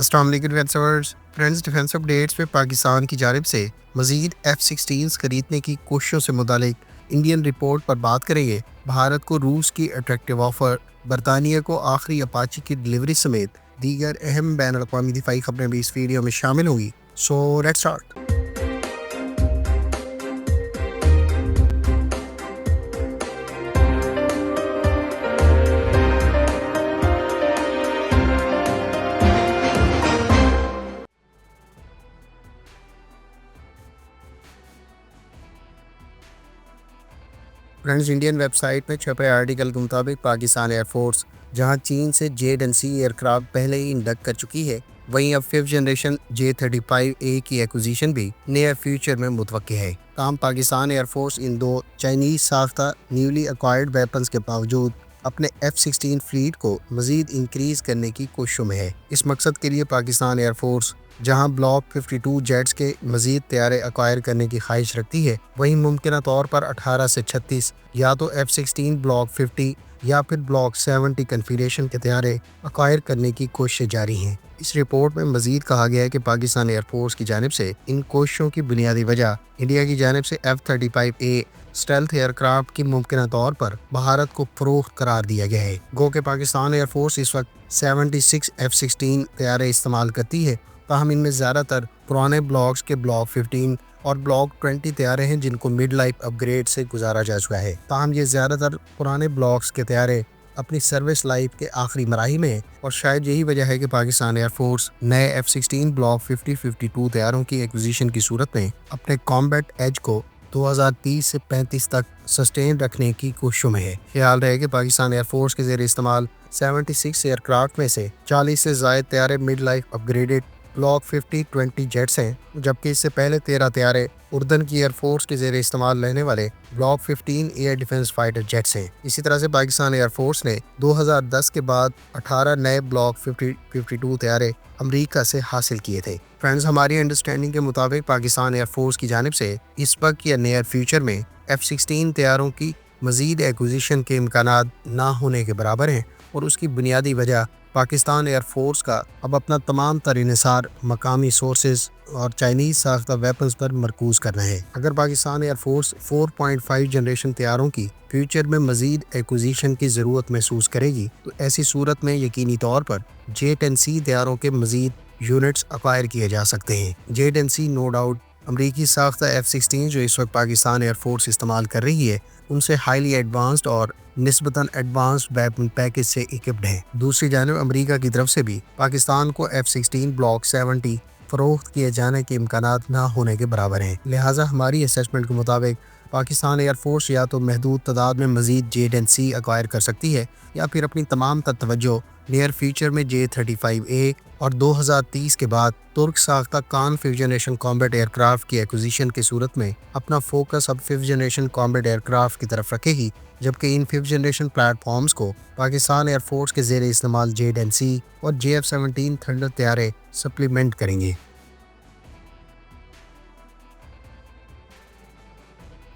السلام علیکم friends defence updates میں پاکستان کی جانب سے مزید F-16 خریدنے کی کوششوں سے متعلق انڈین رپورٹ پر بات کریں گے۔ بھارت کو روس کی اٹریکٹیو آفر، برطانیہ کو آخری اپاچی کی ڈلیوری سمیت دیگر اہم بین الاقوامی دفاعی خبریں بھی اس ویڈیو میں شامل ہوں گی۔ So let's start. Friends, Indian website میں چھپے آرٹیکل کے مطابق پاکستان ایئر فورس جہاں چین سے JADC ایئر کرافٹ پہلے ہی انڈکٹ کر چکی ہے، وہیں اب 5th جنریشن J-35A کی ایکوزیشن بھی نیئر فیوچر میں متوقع ہے۔ تاہم پاکستان ایئر فورس ان دو چائنیز ساختہ نیولی ایکوائرڈ ویپنز کے باوجود اپنے F-16 فلیٹ کو مزید انکریز کرنے کی کوششوں میں ہے۔ اس مقصد کے لیے پاکستان ایئر فورس جہاں بلاک 52 جیٹس کے مزید طیارے ایکوائر کرنے کی خواہش رکھتی ہے، وہیں ممکنہ طور پر 18 سے 36 یا تو F-16 بلاک 50 یا پھر بلاک 70 کنفیگریشن کے طیارے ایکوائر کرنے کی کوششیں جاری ہیں۔ اس رپورٹ میں مزید کہا گیا ہے کہ پاکستان ایئر فورس کی جانب سے ان کوششوں کی بنیادی وجہ انڈیا کی جانب سے F-35A اسٹیلتھ ایئر کرافٹ کی ممکنہ طور پر بھارت کو فروخت قرار دیا گیا ہے۔ گو کہ پاکستان ایئر فورس اس وقت 76 F-16 طیارے استعمال کرتی ہے، تاہم ان میں زیادہ تر پرانے بلاکس کے بلاک 15 اور بلاک 20 طیارے ہیں جن کو مڈ لائف اپ گریڈ سے گزارا جا چکا ہے۔ تاہم یہ زیادہ تر پرانے بلاکس کے طیارے اپنی سروس لائف کے آخری مراحل میں ہیں، اور شاید یہی وجہ ہے کہ پاکستان ایئر فورس نئے F-16 بلاک 50-52 طیاروں کی ایکوزیشن کی صورت میں اپنے کامبیٹ ایج کو 2030 سے 35 تک سسٹین رکھنے کی کوششوں میں ہے۔ خیال رہے کہ پاکستان ایئر فورس کے زیر استعمال 76 ایئر کرافٹ میں سے 40 سے زائد طیارے مڈ لائف اپ گریڈڈ بلاک 50-20 جیٹس ہیں، جبکہ اس سے پہلے 13 طیارے اردن کی ایئر فورس کے زیر استعمال رہنے والے block 15 air defence fighter jets ہیں۔ اسی طرح سے پاکستان ایئر فورس نے 2010 کے بعد 18 نئے بلاک 50-52 طیارے امریکہ سے حاصل کیے تھے۔ فرینڈز، ہماری انڈرسٹینڈنگ کے مطابق پاکستان ایئر فورس کی جانب سے اس وقت یا نیئر فیوچر میں F-16 طیاروں کی مزید ایکوزیشن کے امکانات نہ ہونے کے برابر ہیں، اور اس کی بنیادی وجہ پاکستان ایئر فورس کا اب اپنا تمام تر انحصار مقامی سورسز اور چائنیز ساختہ ویپنز پر مرکوز کرنا ہے۔ اگر پاکستان ایئر فورس 4.5 جنریشن طیاروں کی فیوچر میں مزید ایکوزیشن کی ضرورت محسوس کرے گی تو ایسی صورت میں یقینی طور پر J-10C طیاروں کے مزید یونٹس ایکوائر کیے جا سکتے ہیں۔ J-10C نو ڈاؤٹ امریکی ساختہ F-16 جو اس وقت پاکستان ایئر فورس استعمال کر رہی ہے ان سے ہائیلی ایڈوانسڈ اور نسبتاً ایڈوانسڈ ویپن پیکج سے اکوپڈ ہیں۔ دوسری جانب امریکہ کی طرف سے بھی پاکستان کو F-16 بلاک 70 فروخت کیے جانے کے امکانات نہ ہونے کے برابر ہیں، لہٰذا ہماری اسیسمنٹ کے مطابق پاکستان ایئر فورس یا تو محدود تعداد میں مزید J-10C ایکوائر کر سکتی ہے، یا پھر اپنی تمام تر توجہ نیئر فیوچر میں J-35A اور 2030 کے بعد ترک ساختہ کان 5th generation combat aircraft کی ایکوزیشن کی صورت میں اپنا فوکس اب 5th generation combat aircraft کی طرف رکھے گی، جبکہ ان 5th جنریشن پلیٹ فارمز کو پاکستان ایئر فورس کے زیر استعمال J-10C اور JF-17 تھنڈر طیارے سپلیمنٹ کریں گے۔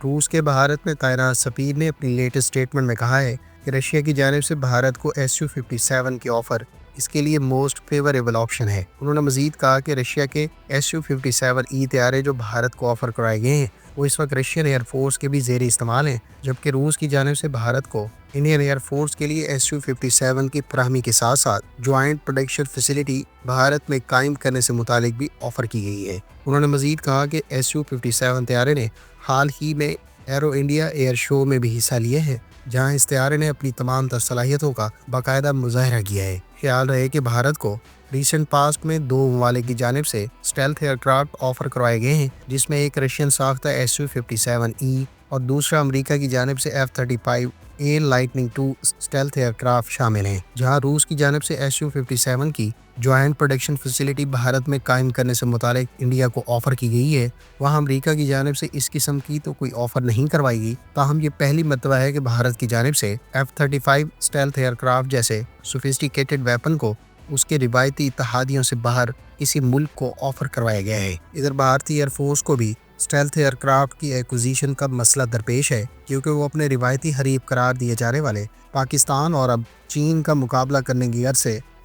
روس کے بھارت میں طائرہ سفیر نے اپنی لیٹسٹ سٹیٹمنٹ میں کہا ہے کہ رشیا کی جانب سے بھارت کو Su-57 کی آفر اس کے لیے موسٹ فیوریبل آپشن ہے۔ انہوں نے مزید کہا کہ رشیا کے Su-57E طیارے جو بھارت کو آفر کرائے گئے ہیں وہ اس وقت رشین ایئر فورس کے بھی زیر استعمال ہیں، جبکہ روس کی جانب سے بھارت کو انڈین ایئر فورس کے لیے Su-57 کی فراہمی کے ساتھ ساتھ جوائنٹ پروڈکشن فیسلٹی بھارت میں قائم کرنے سے متعلق بھی آفر کی گئی ہے۔ انہوں نے مزید کہا کہ Su-57 طیارے نے حال ہی میں ایرو انڈیا ایئر شو میں بھی حصہ لیے ہیں، جہاں اس طیارے نے اپنی تمام تر صلاحیتوں کا باقاعدہ مظاہرہ کیا ہے۔ خیال رہے کہ بھارت کو ریسنٹ پاسٹ میں دو ممالک کی جانب سے اسٹیلتھ ایئر کرافٹ آفر کروائے گئے ہیں، جس میں ایک رشین ساختہ Su-57E اور دوسرا امریکہ کی جانب سے F-35A lightning II stealth aircraft شامل ہیں۔ جہاں روس کی جانب سے Su-57 کی جوائنٹ پروڈکشن فیسلٹی بھارت میں قائم کرنے سے متعلق انڈیا کو آفر کی گئی ہے، وہاں امریکہ کی جانب سے اس قسم کی تو کوئی آفر نہیں کروائی گئی، تاہم یہ پہلی مرتبہ ہے کہ بھارت کی جانب سے F-35 اسٹیلتھ ایئر کرافٹ جیسے سوفسٹیکیٹڈ ویپن کو اس کے روایتی اتحادیوں سے باہر کسی ملک کو آفر کروایا گیا ہے۔ ادھر بھارتی ایئر فورس کو بھی اسٹیلتھ ایئر کرافٹ کی ایکوزیشن کا مسئلہ درپیش ہے، کیونکہ وہ اپنے روایتی حریف قرار دیے جانے والے پاکستان اور اب چین کا مقابلہ کرنے کی غرض سے